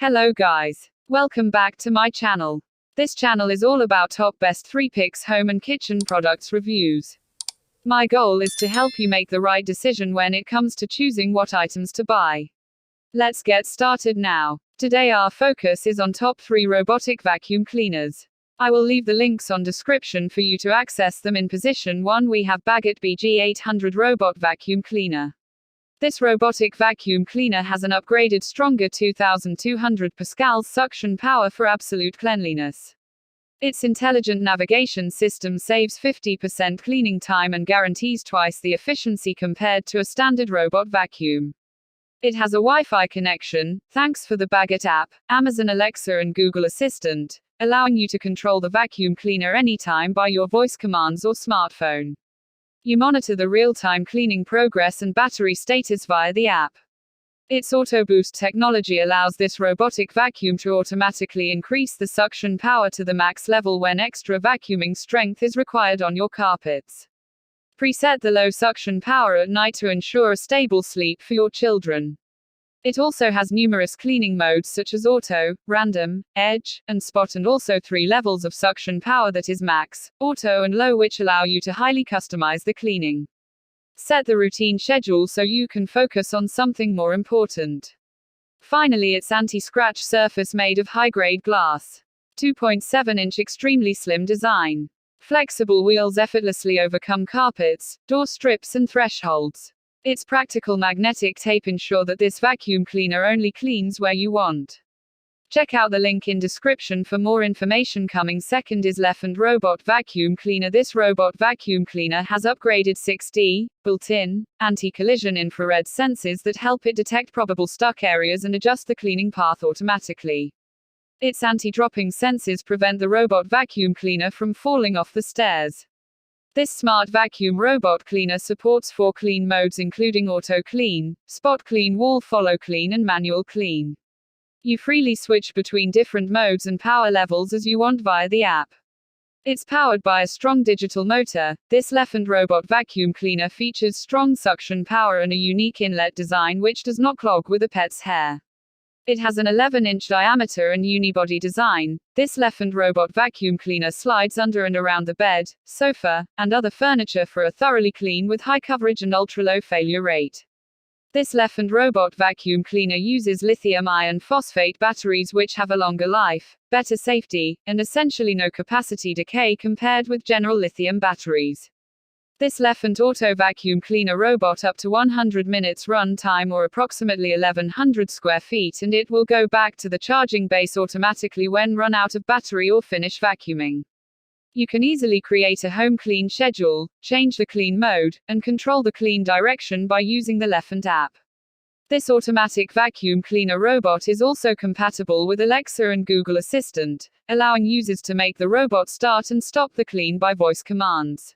Hello guys. Welcome back to my channel. This channel is all about top best 3 picks home and kitchen products reviews. My goal is to help you make the right decision when it comes to choosing what items to buy. Let's get started now. Today our focus is on top 3 robotic vacuum cleaners. I will leave the links on description for you to access them. In position 1 we have Bagotte BG800 Robot Vacuum Cleaner. This robotic vacuum cleaner has an upgraded stronger 2200 pascals suction power for absolute cleanliness. Its intelligent navigation system saves 50% cleaning time and guarantees twice the efficiency compared to a standard robot vacuum. It has a Wi-Fi connection, thanks for the Bagotte app, Amazon Alexa and Google Assistant, allowing you to control the vacuum cleaner anytime by your voice commands or smartphone. You monitor the real-time cleaning progress and battery status via the app. Its Auto Boost technology allows this robotic vacuum to automatically increase the suction power to the max level when extra vacuuming strength is required on your carpets. Preset the low suction power at night to ensure a stable sleep for your children. It also has numerous cleaning modes such as Auto, Random, Edge, and Spot, and also 3 levels of suction power, that is Max, Auto and Low, which allow you to highly customize the cleaning. Set the routine schedule so you can focus on something more important. Finally, its anti-scratch surface made of high-grade glass. 2.7-inch extremely slim design. Flexible wheels effortlessly overcome carpets, door strips and thresholds. Its practical magnetic tape ensure that this vacuum cleaner only cleans where you want. Check out the link in description for more information. Coming second is Lefant Robot Vacuum Cleaner. This robot vacuum cleaner has upgraded 6D, built-in, anti-collision infrared sensors that help it detect probable stuck areas and adjust the cleaning path automatically. Its anti-dropping sensors prevent the robot vacuum cleaner from falling off the stairs. This smart vacuum robot cleaner supports 4 clean modes including Auto Clean, Spot Clean, Wall Follow Clean and Manual Clean. You freely switch between different modes and power levels as you want via the app. It's powered by a strong digital motor. This Lefant robot vacuum cleaner features strong suction power and a unique inlet design which does not clog with a pet's hair. It has an 11-inch diameter and unibody design. This Lefant robot vacuum cleaner slides under and around the bed, sofa, and other furniture for a thoroughly clean with high coverage and ultra-low failure rate. This Lefant robot vacuum cleaner uses lithium iron phosphate batteries which have a longer life, better safety, and essentially no capacity decay compared with general lithium batteries. This Lefant Auto Vacuum Cleaner robot up to 100 minutes run time or approximately 1100 square feet, and it will go back to the charging base automatically when run out of battery or finish vacuuming. You can easily create a home clean schedule, change the clean mode, and control the clean direction by using the Lefant app. This automatic vacuum cleaner robot is also compatible with Alexa and Google Assistant, allowing users to make the robot start and stop the clean by voice commands.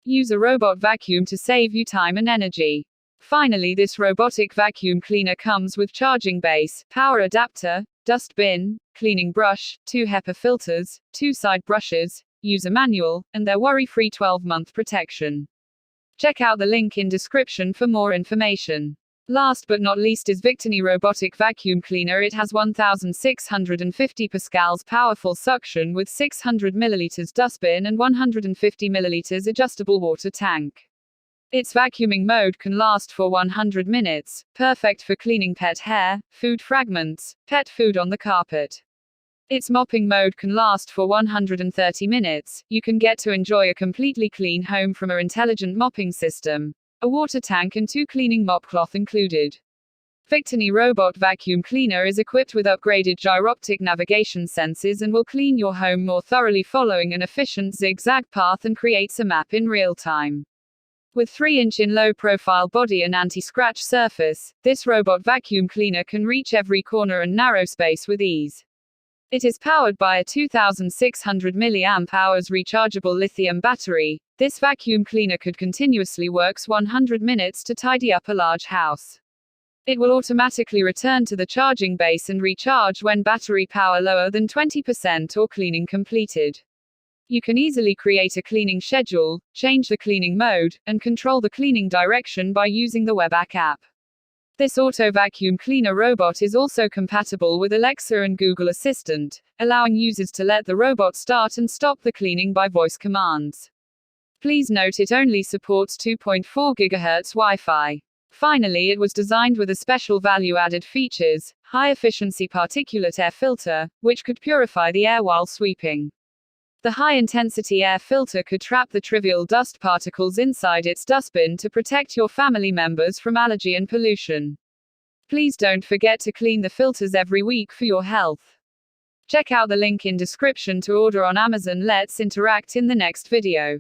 Use a robot vacuum to save you time and energy. Finally, this robotic vacuum cleaner comes with charging base, power adapter, dust bin, cleaning brush, 2 HEPA filters, 2 side brushes, user manual, and their worry-free 12-month protection. Check out the link in description for more information. Last but not least is Victony Robotic Vacuum Cleaner. It has 1650 pascals powerful suction with 600 milliliters dustbin and 150 milliliters adjustable water tank. Its vacuuming mode can last for 100 minutes, perfect for cleaning pet hair, food fragments, pet food on the carpet. Its mopping mode can last for 130 minutes. You can get to enjoy a completely clean home from our intelligent mopping system, a water tank and 2 cleaning mop cloth included. Victony Robot Vacuum Cleaner is equipped with upgraded gyroptic navigation sensors and will clean your home more thoroughly following an efficient zigzag path and creates a map in real time. With 3-inch in low-profile body and anti-scratch surface, this robot vacuum cleaner can reach every corner and narrow space with ease. It is powered by a 2600 mAh rechargeable lithium battery. This vacuum cleaner could continuously works 100 minutes to tidy up a large house. It will automatically return to the charging base and recharge when battery power lower than 20% or cleaning completed. You can easily create a cleaning schedule, change the cleaning mode, and control the cleaning direction by using the WebAC app. This auto vacuum cleaner robot is also compatible with Alexa and Google Assistant, allowing users to let the robot start and stop the cleaning by voice commands. Please note it only supports 2.4 GHz Wi-Fi. Finally, it was designed with a special value-added features, high-efficiency particulate air filter, which could purify the air while sweeping. The high-intensity air filter could trap the trivial dust particles inside its dustbin to protect your family members from allergy and pollution. Please don't forget to clean the filters every week for your health. Check out the link in description to order on Amazon. Let's interact in the next video.